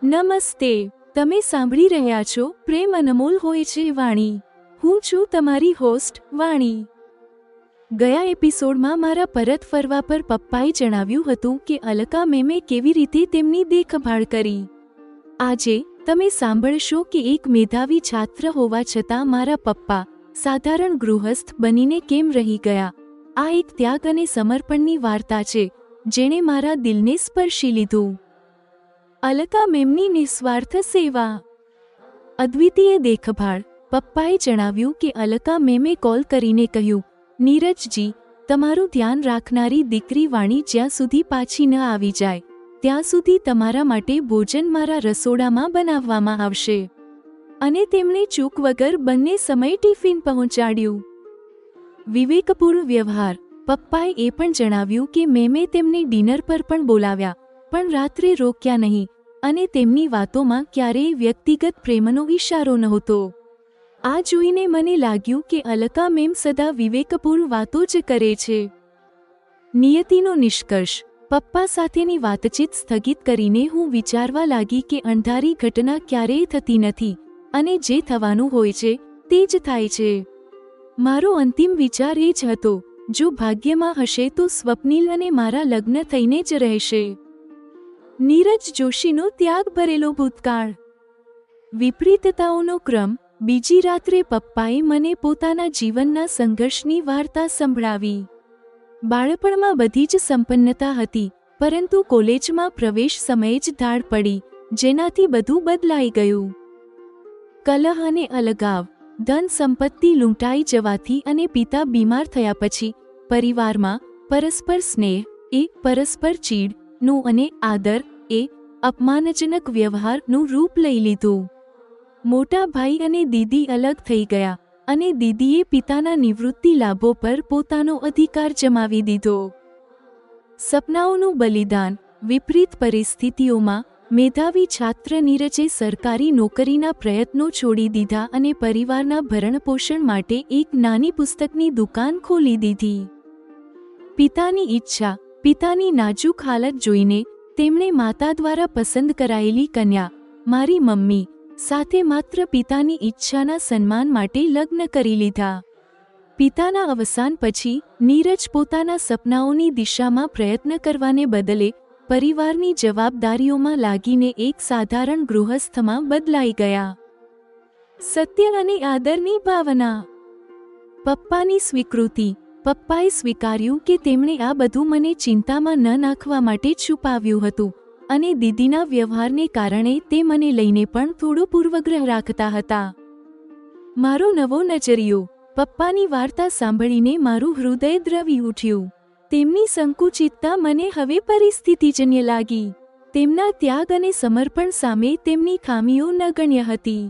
નમસ્તે, તમે સાંભળી રહ્યા છો પ્રેમ અનમોલ હોય છે વાણી. હું છું તમારી હોસ્ટ વાણી. ગયા એપિસોડમાં મારા પરત ફરવા પર પપ્પાએ જણાવ્યું હતું કે અલકા મેમે કેવી રીતે તેમની દેખભાળ કરી. આજે તમે સાંભળશો કે એક મેધાવી છાત્ર હોવા છતાં મારા પપ્પા સાધારણ ગૃહસ્થ બનીને કેમ રહી ગયા. આ એક ત્યાગ અને સમર્પણની વાર્તા છે જેણે મારા દિલને સ્પર્શી લીધું. અલકા મેમની નિસ્વાર્થ સેવા. અદ્વિતીય દેખભાળ. પપ્પાએ જણાવ્યું કે અલકા મેમે કોલ કરીને કહ્યું, નીરજજી, તમારું ધ્યાન રાખનારી દીકરી વાણી જ્યાં સુધી પાછી ન આવી જાય ત્યાં સુધી તમારા માટે ભોજન મારા રસોડામાં બનાવવામાં આવશે. અને તેમણે ચૂક વગર બંને સમય ટિફિન પહોંચાડ્યું. વિવેકપૂર્ણ વ્યવહાર. પપ્પાએ એ પણ જણાવ્યું કે મેમે તેમને ડિનર પર પણ બોલાવ્યા પણ રાત્રે રોક્યા નહીં અને તેમની વાતોમાં ક્યારેય વ્યક્તિગત પ્રેમનો ઈશારો નહોતો. આ જોઈને મને લાગ્યું કે અલકા મેમ સદા વિવેકપૂર્ણ વાતો જ કરે છે. નિયતિનો નિષ્કર્ષ. પપ્પા સાથેની વાતચીત સ્થગિત કરીને હું વિચારવા લાગી કે અણધારી ઘટના ક્યારેય થતી નથી અને જે થવાનું હોય છે તે જ થાય છે. મારો અંતિમ વિચાર એ જ હતો, જો ભાગ્યમાં હશે તો સ્વપ્નિલ અને મારા લગ્ન થઈને જ રહેશે. નીરજ જોશીનો ત્યાગ ભરેલો ભૂતકાળ. વિપરીતતાઓનો ક્રમ. બીજી રાત્રે પપ્પાએ મને પોતાના જીવનના સંઘર્ષની વાર્તા સંભળાવી. બાળપણમાં બધી જ સંપન્નતા હતી પરંતુ કોલેજમાં પ્રવેશ સમયે જ ધાડ પડી જેનાથી બધું બદલાઈ ગયું. કલહ અને અલગાવ. ધન સંપત્તિ લૂંટાઈ જવાથી અને પિતા બીમાર થયા પછી પરિવારમાં પરસ્પર સ્નેહ એ પરસ્પર ચીડનું અને આદર એ અપમાનજનક વ્યવહારનું રૂપ લઈ લીધું. મોટા ભાઈ અને દીદી અલગ થઈ ગયા અને દીદીએ પિતાના નિવૃત્તિ લાભો પર પોતાનો અધિકાર જમાવી દીધો. સપનાઓનું બલિદાન. વિપરીત પરિસ્થિતિઓમાં મેધાવી છાત્ર નીરજે સરકારી નોકરીના પ્રયત્નો છોડી દીધા અને પરિવારના ભરણપોષણ માટે એક નાની પુસ્તકની દુકાન ખોલી દીધી. પિતાની ઈચ્છા. પિતાની નાજુક હાલત જોઈને તેમણે માતા દ્વારા પસંદ કરાયેલી કન્યા મારી મમ્મી સાથે માત્ર પિતાની ઈચ્છાના સન્માન માટે લગ્ન કરી લીધા. પિતાના અવસાન પછી નીરજ પોતાના સપનાઓની દિશામાં પ્રયત્ન કરવાને બદલે પરિવારની જવાબદારીઓમાં લાગીને એક સાધારણ ગૃહસ્થમાં બદલાઈ ગયા. સત્ય અને આદરની ભાવના. પપ્પાની સ્વીકૃતિ. પપ્પાએ સ્વીકાર્યું કે તેમણે આ બધું મને ચિંતામાં ન નાખવા માટે છુપાવ્યું હતું અને દીદીના વ્યવહારને કારણે તે મને લઈને પણ થોડો પૂર્વગ્રહ રાખતા હતા. મારો નવો નજરિયો. પપ્પાની વાર્તા સાંભળીને મારું હૃદય દ્રવી ઉઠ્યું. તેમની સંકુચિતતા મને હવે પરિસ્થિતિજન્ય લાગી. તેમના ત્યાગ અને સમર્પણ સામે તેમની ખામીઓ નગણ્ય હતી.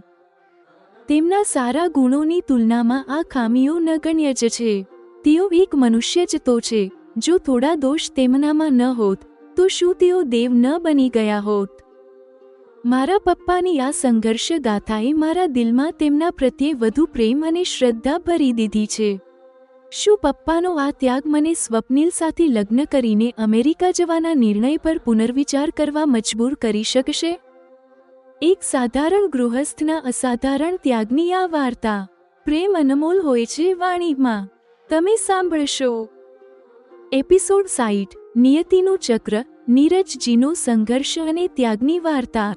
તેમના સારા ગુણોની તુલનામાં આ ખામીઓ નગણ્ય જ છે. તેઓ એક મનુષ્ય જ તો છે. જો થોડા દોષ તેમનામાં ન હોત તો શું તેઓ દેવ ન બની ગયા હોત? મારા પપ્પાની આ સંઘર્ષ ગાથાએ મારા દિલમાં તેમના પ્રત્યે વધુ પ્રેમ અને શ્રદ્ધા ભરી દીધી છે. શું પપ્પાનો આ ત્યાગ મને સ્વપ્નિલ સાથે લગ્ન કરીને અમેરિકા જવાના નિર્ણય પર પુનર્વિચાર કરવા મજબૂર કરી શકશે? એક સાધારણ ગૃહસ્થના અસાધારણ ત્યાગની આ વાર્તા. પ્રેમ અનમોલ હોય છે વાણીમાં. તમે સાંભળશો. એપિસોડ 60. નિયતિનું ચક્ર. નીરજજીનો સંઘર્ષ અને ત્યાગની વાર્તા.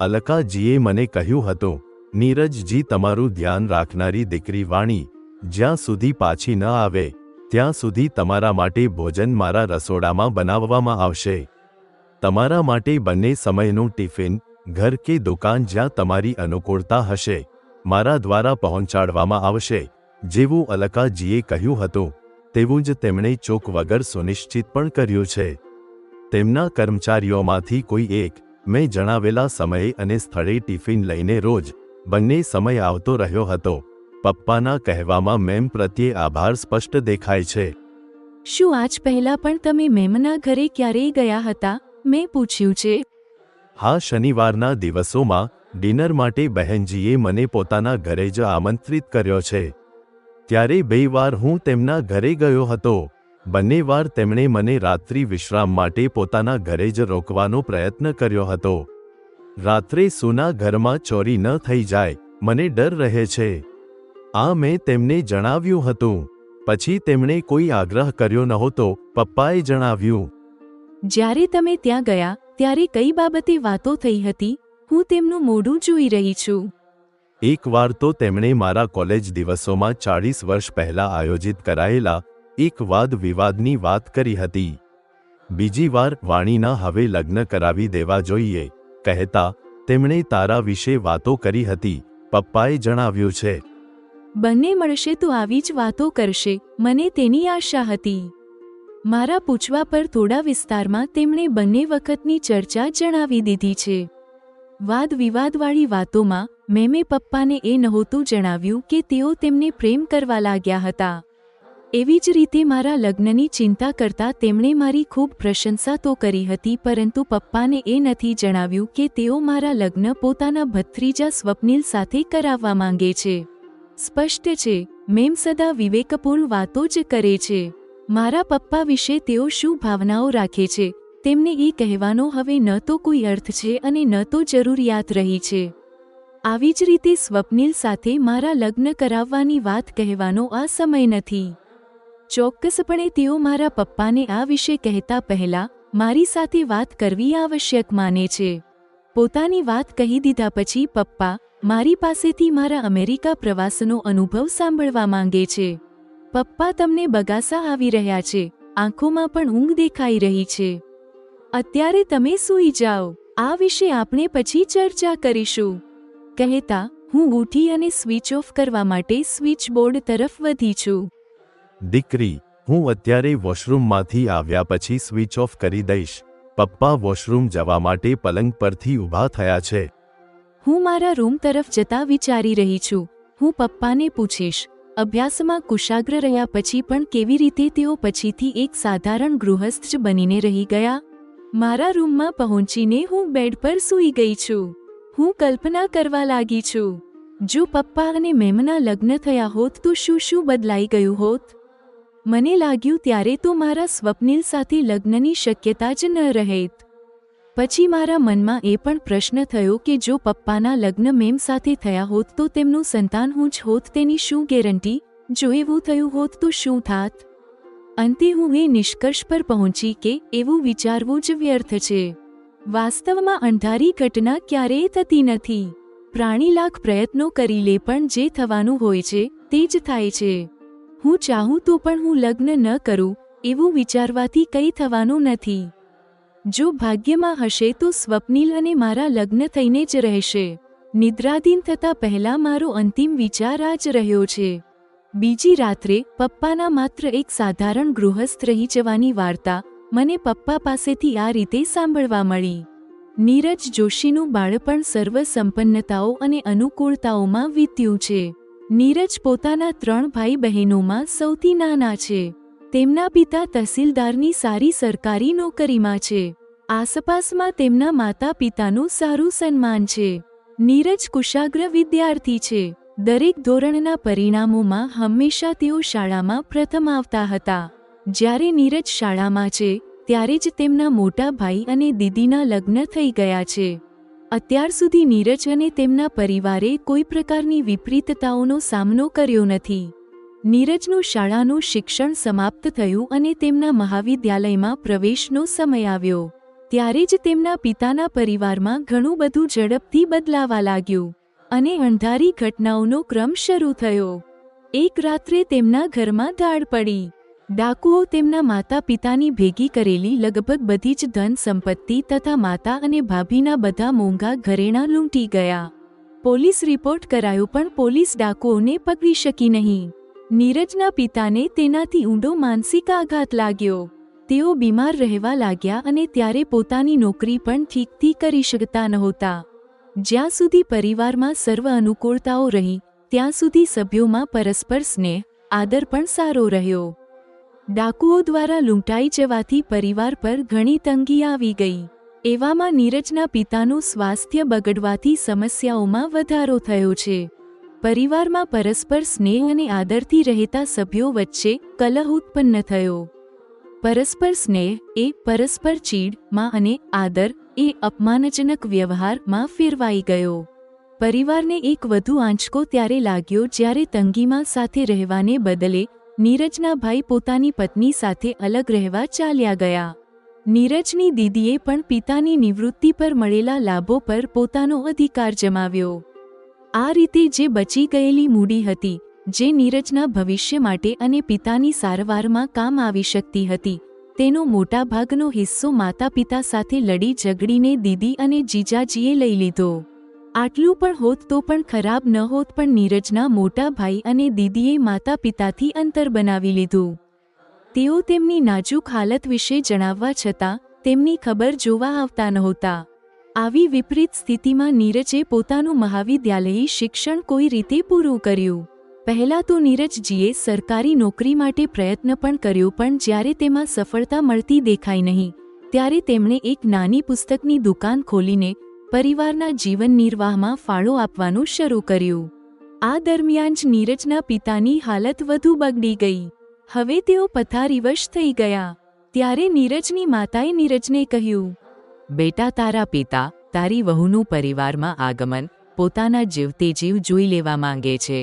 અલકાજીએ મને કહ્યું હતું, નીરજજી, તમારું ધ્યાન રાખનારી દીકરી વાણી જ્યાં સુધી પાછી ન આવે ત્યાં સુધી તમારા માટે ભોજન મારા રસોડામાં બનાવવામાં આવશે. તમારા માટે બંને સમયનું ટિફિન ઘર કે દુકાન જ્યાં તમારી અનુકૂળતા હશે મારા દ્વારા પહોંચાડવામાં આવશે. જેવું અલકાજીએ કહ્યું હતું તેવું જ તેમણે ચોક વગર સુનિશ્ચિત પણ કર્યું છે. તેમના કર્મચારીઓમાંથી કોઈ એક મેં જણાવેલા સમયે અને સ્થળે ટિફિન લઈને રોજ બંને સમય આવતો રહ્યો હતો. પપ્પાના કહેવામાં મેમ પ્રત્યે આભાર સ્પષ્ટ દેખાય છે. શું આજ પહેલા પણ તમે મેમના ઘરે ક્યારેય ગયા હતા? મેં પૂછ્યું છે. હા, શનિવારના દિવસોમાં ડિનર માટે બહેનજીએ મને પોતાના ઘરે જ આમંત્રિત કર્યો છે. ત્યારે 2 વાર હું તેમના ઘરે ગયો હતો. બંને વાર તેમણે મને રાત્રિ વિશ્રામ માટે પોતાના ઘરે જ રોકવાનો પ્રયત્ન કર્યો હતો. રાત્રે સૂના ઘરમાં ચોરી ન થઈ જાય, મને ડર રહે છે. આ મેં તેમને જણાવ્યું હતું. પછી તેમણે કોઈ આગ્રહ કર્યો નહોતો, પપ્પાએ જણાવ્યું. જ્યારે તમે ત્યાં ગયા ત્યારે કઈ બાબતે વાતો થઈ હતી? હું તેમનું મોઢું જોઈ રહી છું. એકવાર તો તેમણે મારા કોલેજ દિવસોમાં 40 વર્ષ પહેલા આયોજિત કરાયેલા એક વાદ વિવાદની વાત કરી હતી. બીજી વાર વાણીના હવે લગ્ન કરાવી દેવા જોઈએ કહેતા તેમણે તારા વિશે વાતો કરી હતી, પપ્પાએ જણાવ્યું છે. બંને મળશે તો આવી જ વાતો કરશે, મને તેની આશા હતી. મારા પૂછવા પર થોડા વિસ્તારમાં તેમણે બંને વખતની ચર્ચા જણાવી દીધી છે. વાદ વિવાદવાળી વાતોમાં મેં પપ્પાને એ નહોતું જણાવ્યું કે તેઓ તેમને પ્રેમ કરવા લાગ્યા હતા. એવી જ રીતે મારા લગ્નની ચિંતા કરતા તેમણે મારી ખૂબ પ્રશંસા તો કરી હતી, પરંતુ પપ્પાને એ નથી જણાવ્યું કે તેઓ મારા લગ્ન પોતાના ભત્રીજા સ્વપ્નિલ સાથે કરાવવા માંગે છે. સ્પષ્ટ છે, મેમ સદા વિવેકપૂર્ણ વાતો જ કરે છે. મારા પપ્પા વિશે તેઓ શું ભાવનાઓ રાખે છે તેમને એ કહેવાનો હવે ન તો કોઈ અર્થ છે અને ન તો જરૂરિયાત રહી છે. આવી જ રીતે સ્વપ્નિલ સાથે મારા લગ્ન કરાવવાની વાત કહેવાનો આ સમય નથી. ચોક્કસપણે તેઓ મારા પપ્પાને આ વિશે કહેતા પહેલા મારી સાથે વાત કરવી આવશ્યક માને છે. પોતાની વાત કહી દીધા પછી પપ્પા મારી પાસેથી મારા અમેરિકા પ્રવાસનો અનુભવ સાંભળવા માંગે છે. પપ્પા તમને બગાસા આવી રહ્યા છે, આંખોમાં પણ ઊંઘ દેખાઈ રહી છે. અત્યારે તમે સૂઈ જાઓ, આ વિશે આપણે પછી ચર્ચા કરીશું. કહેતા હું ઉઠી અને સ્વિચ ઓફ કરવા માટે સ્વિચ બોર્ડ તરફ વધી છું. દીકરી, હું અત્યારે વોશરૂમમાંથી આવ્યા પછી સ્વિચ ઓફ કરી દઈશ. પપ્પા વોશરૂમ જવા માટે પલંગ પરથી ઊભા થયા છે. હું મારા રૂમ તરફ જતા વિચારી રહી છું. હું પપ્પાને પૂછીશ, અભ્યાસમાં કુશાગ્ર રહ્યા પછી પણ કેવી રીતે તેઓ પછીથી એક સાધારણ ગૃહસ્થ જ બનીને રહી ગયા? મારા રૂમમાં પહોંચીને હું બેડ પર સૂઈ ગઈ છું. હું કલ્પના કરવા લાગી છું, જો પપ્પા અને મેમના લગ્ન થયા હોત તો શું શું બદલાઈ ગયું હોત? મને લાગ્યું ત્યારે તો મારા સ્વપ્નિલ સાથે લગ્નની શક્યતા જ ન રહેત. પછી મારા મનમાં એ પણ પ્રશ્ન થયો કે જો પપ્પાના લગ્ન મેમ સાથે થયા હોત તો તેમનું સંતાન હું જ હોત તેની શું ગેરંટી? જો એવું થયું હોત તો શું થાત? અંતે હું એ નિષ્કર્ષ પર પહોંચી કે એવું વિચારવું જ વ્યર્થ છે. વાસ્તવમાં અણધારી ઘટના ક્યારેય થતી નથી. પ્રાણી લાખ પ્રયત્નો કરી લે પણ જે થવાનું હોય છે તે જ થાય છે. હું ચાહું તો પણ હું લગ્ન ન કરું એવું વિચારવાથી કંઈ થવાનું નથી. જો ભાગ્યમાં હશે તો સ્વપ્નિલ અને મારા લગ્ન થઈને જ રહેશે. નિદ્રાધીન થતા પહેલા મારો અંતિમ વિચાર આ જ રહ્યો છે. બીજી રાત્રે પપ્પાના માત્ર એક સાધારણ ગૃહસ્થ રહી જવાની વાર્તા મને પપ્પા પાસેથી આ રીતે સાંભળવા મળી. નીરજ જોશીનું બાળપણ સર્વ સંપન્નતાઓ અને અનુકૂળતાઓમાં વીત્યું છે. નીરજ પોતાના 3 ભાઈ બહેનોમાં સૌથી નાના છે. તેમના પિતા તહસીલદારની સારી સરકારી નોકરીમાં છે. આસપાસમાં તેમના માતા પિતાનું સારું સન્માન છે. નીરજ કુશાગ્ર વિદ્યાર્થી છે. દરેક ધોરણના પરિણામોમાં હંમેશા તેઓ શાળામાં પ્રથમ આવતા હતા. જ્યારે નીરજ શાળામાં છે ત્યારે જ તેમના મોટા ભાઈ અને દીદીના લગ્ન થઈ ગયા છે. અત્યાર સુધી નીરજ અને તેમના પરિવારે કોઈ પ્રકારની વિપરીતતાઓનો સામનો કર્યો નથી. નીરજનું શાળાનું શિક્ષણ સમાપ્ત થયું અને તેમના મહાવિદ્યાલયમાં પ્રવેશનો સમય આવ્યો. ત્યારે જ તેમના પિતાના પરિવારમાં ઘણું બધું ઝડપથી બદલાવા લાગ્યું અને અણધારી ઘટનાઓનો ક્રમ શરૂ થયો. એક રાત્રે તેમના ઘરમાં ધાડ પડી. ડાકુઓ તેમના માતા પિતાની ભેગી કરેલી લગભગ બધી જ ધન સંપત્તિ તથા માતા અને ભાભીના બધા મોંઘા ઘરેણાં લૂંટી ગયા. પોલીસ રિપોર્ટ કરાયો પણ પોલીસ ડાકુઓને પકડી શકી નહીં. નીરજના પિતાને તેનાથી ઊંડો માનસિક આઘાત લાગ્યો. તેઓ બીમાર રહેવા લાગ્યા અને ત્યારે પોતાની નોકરી પણ ઠીકથી કરી શકતા નહોતા. જ્યાં સુધી પરિવારમાં સર્વ અનુકૂળતાઓ રહી ત્યાં સુધી સભ્યોમાં પરસ્પર સ્નેહ આદર પણ સારો રહ્યો. ડાકુઓ દ્વારા લૂંટાઈ જવાથી પરિવાર પર ઘણી તંગી આવી ગઈ. એવામાં નીરજના પિતાનું સ્વાસ્થ્ય બગડવાથી સમસ્યાઓમાં વધારો થયો છે. પરિવારમાં પરસ્પર સ્નેહ અને આદરથી રહેતા સભ્યો વચ્ચે કલહ ઉત્પન્ન થયો. પરસ્પર સ્નેહ એ પરસ્પર ચીડ અને આદર એ અપમાનજનક વ્યવહારમાં ફેરવાઈ ગયો. પરિવારને એક વધુ આંચકો ત્યારે લાગ્યો જ્યારે તંગીમાં સાથે રહેવાને બદલે નીરજના ભાઈ પોતાની પત્ની સાથે અલગ રહેવા ચાલ્યા ગયા. નીરજની દીદીએ પણ પિતાની નિવૃત્તિ પર મળેલા લાભો પર પોતાનો અધિકાર જમાવ્યો. આ રીતે જે બચી ગયેલી મૂડી હતી, જે નીરજના ભવિષ્ય માટે અને પિતાની સારવારમાં કામ આવી શકતી હતી, તેનો મોટા ભાગનો હિસ્સો માતા પિતા સાથે લડી ઝઘડીને દીદી અને જીજાજીએ લઈ લીધો. આટલું પણ હોત તો પણ ખરાબ ન હોત, પણ નીરજના મોટા ભાઈ અને દીદીએ માતા પિતાથી અંતર બનાવી લીધું. તેઓ તેમની નાજુક હાલત વિશે જણાવવા છતાં તેમની ખબર જોવા આવતા નહોતા. આવી વિપરીત સ્થિતિમાં નીરજે પોતાનું મહાવિદ્યાલયી શિક્ષણ કોઈ રીતે પૂરું કર્યું. પહેલાં તો નીરજજીએ સરકારી નોકરી માટે પ્રયત્ન પણ કર્યો, પણ જ્યારે તેમાં સફળતા મળતી દેખાઈ નહીં, ત્યારે તેમણે એક નાની પુસ્તકની દુકાન ખોલીને પરિવારના જીવન નિર્વાહમાં ફાળો આપવાનું શરૂ કર્યું. આ દરમિયાન જ નીરજના પિતાની હાલત વધુ બગડી ગઈ. હવે તેઓ પથારીવશ થઈ ગયા. ત્યારે નીરજની માતાએ નીરજને કહ્યું, બેટા, તારા પિતા તારી વહુનું પરિવારમાં આગમન પોતાના જીવતે જીવ જોઈ લેવા માંગે છે.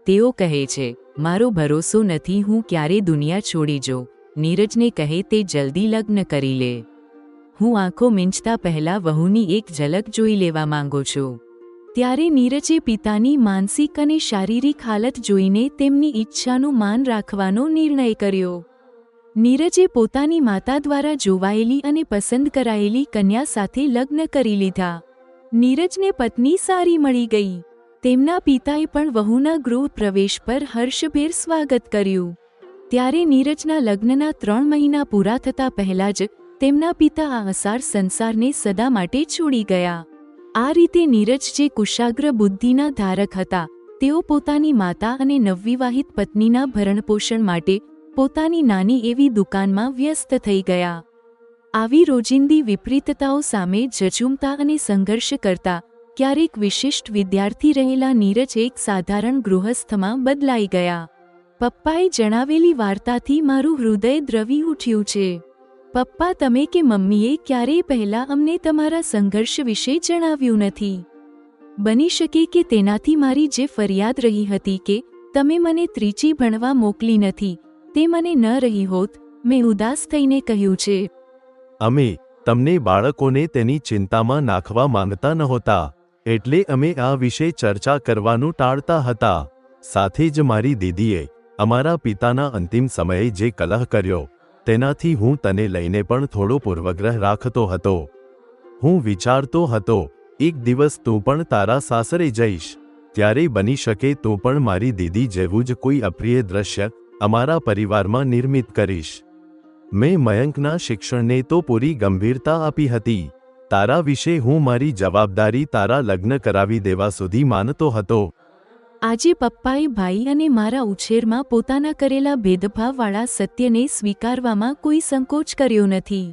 તેઓ કહે છે, મારો ભરોસો નથી, હું ક્યારે દુનિયા છોડી જાઉં. નીરજને કહે, તે જલ્દી લગ્ન કરી લે. હું આંખો મીંચતા પહેલા વહુની એક ઝલક જોઈ લેવા માંગુ છું. ત્યારે નીરજે પિતાની માનસિક અને શારીરિક હાલત જોઈને તેમની ઈચ્છાનું માન રાખવાનો નિર્ણય કર્યો. નીરજે પોતાની માતા દ્વારા જોવાયેલી અને પસંદ કરાયેલી કન્યા સાથે લગ્ન કરી લીધા. નીરજને પત્ની સારી મળી ગઈ. તેમના પિતાએ પણ વહુના ગૃહ પ્રવેશ પર હર્ષભેર સ્વાગત કર્યું. ત્યારે નીરજના લગ્નના 3 મહિના પૂરા થતા પહેલા જ તેમના પિતા આ અસાર સંસારને સદા માટે છોડી ગયા. આ રીતે નીરજ, જે કુશાગ્ર બુદ્ધિના ધારક હતા, તેઓ પોતાની માતા અને નવવિવાહિત પત્નીના ભરણપોષણ માટે પોતાની નાની એવી દુકાનમાં વ્યસ્ત થઈ ગયા. આવી રોજિંદી વિપરીતતાઓ સામે ઝઝૂમતા અને સંઘર્ષ કરતા ક્યારેક વિશિષ્ટ વિદ્યાર્થી રહેલા નીરજ એક સાધારણ ગૃહસ્થમાં બદલાઈ ગયા. પપ્પાએ જણાવેલી વાર્તાથી મારું હૃદય દ્રવી ઉઠ્યું છે. પપ્પા, તમે કે મમ્મીએ ક્યારેય પહેલાં અમને તમારા સંઘર્ષ વિશે જણાવ્યું નથી. બની શકે કે તેનાથી મારી જે ફરિયાદ રહી હતી કે તમે મને ત્રીજી ભણવા મોકલી નથી, તે મને ન રહી હોત, મેં ઉદાસ થઈને કહ્યું છે. અમે તમને બાળકોને તેની ચિંતામાં નાખવા માંગતા નહોતા, એટલે અમે આ વિશે ચર્ચા કરવાનું ટાળતા હતા. સાથે જ મારી દીદીએ અમારા પિતાના અંતિમ સમયે જે કલહ કર્યો, તેનાથી હું તને લઈને પણ થોડો પૂર્વગ્રહ રાખતો હતો. હું વિચારતો હતો, એક દિવસ તું પણ તારા સાસરે જઈશ, ત્યારે બની શકે તું પણ મારી દીદી જેવું જ કોઈ અપ્રિય દ્રશ્ય અમારા પરિવારમાં નિર્મિત કરીશ. મેં મયંકના શિક્ષણને તો પૂરી ગંભીરતા આપી હતી. તારા વિશે હું મારી જવાબદારી તારા લગ્ન કરાવી દેવા સુધી માનતો હતો. આજે પપ્પાએ ભાઈ અને મારા ઉછેરમાં પોતાના કરેલા ભેદભાવવાળા સત્યને સ્વીકારવામાં કોઈ સંકોચ કર્યો નથી.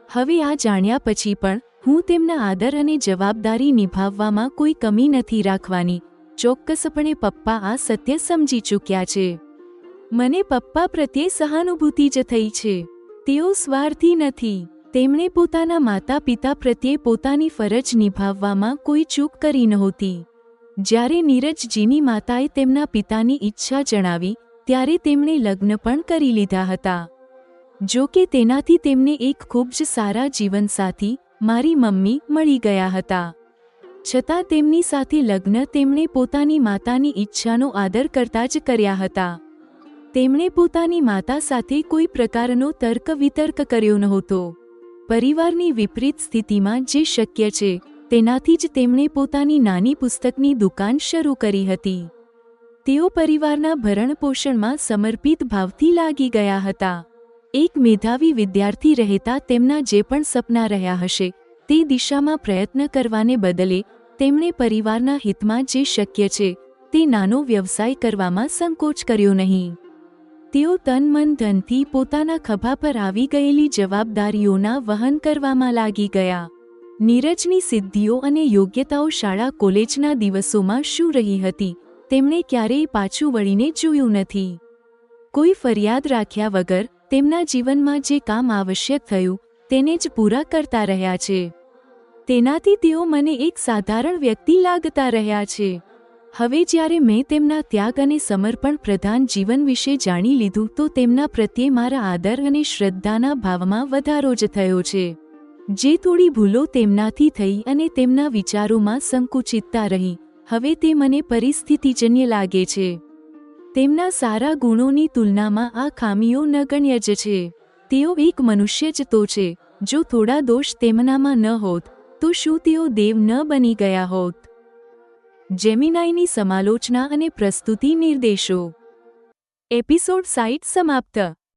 હવે આ જાણ્યા પછી પણ હું તેમના આદર અને જવાબદારી નિભાવવામાં કોઈ કમી નથી રાખવાની. ચોક્કસપણે પપ્પા આ સત્ય સમજી ચૂક્યા છે. મને પપ્પા પ્રત્યે સહાનુભૂતિ જ થઈ છે. તેઓ સ્વાર્થી નથી. તેમણે પોતાના માતા પિતા પ્રત્યે પોતાની ફરજ નિભાવવામાં કોઈ ચૂક કરી નહોતી. જ્યારે નીરજજીની માતાએ તેમના પિતાની ઈચ્છા જણાવી, ત્યારે તેમણે લગ્ન પણ કરી લીધા હતા. જો કે તેનાથી તેમને એક ખૂબ જ સારા જીવનસાથી, મારી મમ્મી, મળી ગયા હતા. છતાં તેમની સાથે લગ્ન તેમણે પોતાની માતાની ઈચ્છાનો આદર કરતા જ કર્યા હતા. તેમણે પોતાની માતા સાથે કોઈ પ્રકારનો તર્ક વિતર્ક કર્યો નહોતો. પરિવારની વિપરીત સ્થિતિમાં જે શક્ય છે તેનાથી જ તેમણે પોતાની નાની પુસ્તકની દુકાન શરૂ કરી હતી. તેઓ પરિવારના ભરણપોષણમાં સમર્પિત ભાવથી લાગી ગયા હતા. એક મેધાવી વિદ્યાર્થી રહેતા તેમના જે પણ સપના રહ્યા હશે તે દિશામાં પ્રયત્ન કરવાને બદલે તેમણે પરિવારના હિતમાં જે શક્ય છે તે નાનો વ્યવસાય કરવામાં સંકોચ કર્યો નહીં. તેઓ તન મન ધનથી પોતાના ખભા પર આવી ગયેલી જવાબદારીઓના વહન કરવામાં લાગી ગયા. નીરજની સિદ્ધિઓ અને યોગ્યતાઓ શાળા કોલેજના દિવસોમાં શું રહી હતી તેમણે ક્યારેય પાછું વળીને જોયું નથી. કોઈ ફરિયાદ રાખ્યા વગર તેમના જીવનમાં જે કામ આવશ્યક થયું તેને જ પૂરા કરતા રહ્યા છે. તેનાથી તેઓ મને એક સાધારણ વ્યક્તિ લાગતા રહ્યા છે. હવે જ્યારે મેં તેમના ત્યાગ અને સમર્પણ પ્રધાન જીવન વિશે જાણી લીધું તો તેમના પ્રત્યે મારા આદર અને શ્રદ્ધાના ભાવમાં વધારો જ થયો છે. જે થોડી ભૂલો તેમનાથી થઈ અને તેમના વિચારોમાં સંકુચિતતા રહી, હવે તે મને પરિસ્થિતિજન્ય લાગે છે. તેમના સારા ગુણોની તુલનામાં આ ખામીઓ નગણ્ય જ છે. તેઓ એક મનુષ્ય જ તો છે. જો થોડા દોષ તેમનામાં ન હોત તો શું તેઓ દેવ ન બની ગયા હોત? જેમિનાઈની સમાલોચના અને પ્રસ્તુતિ નિર્દેશો. એપિસોડ 60 સમાપ્ત.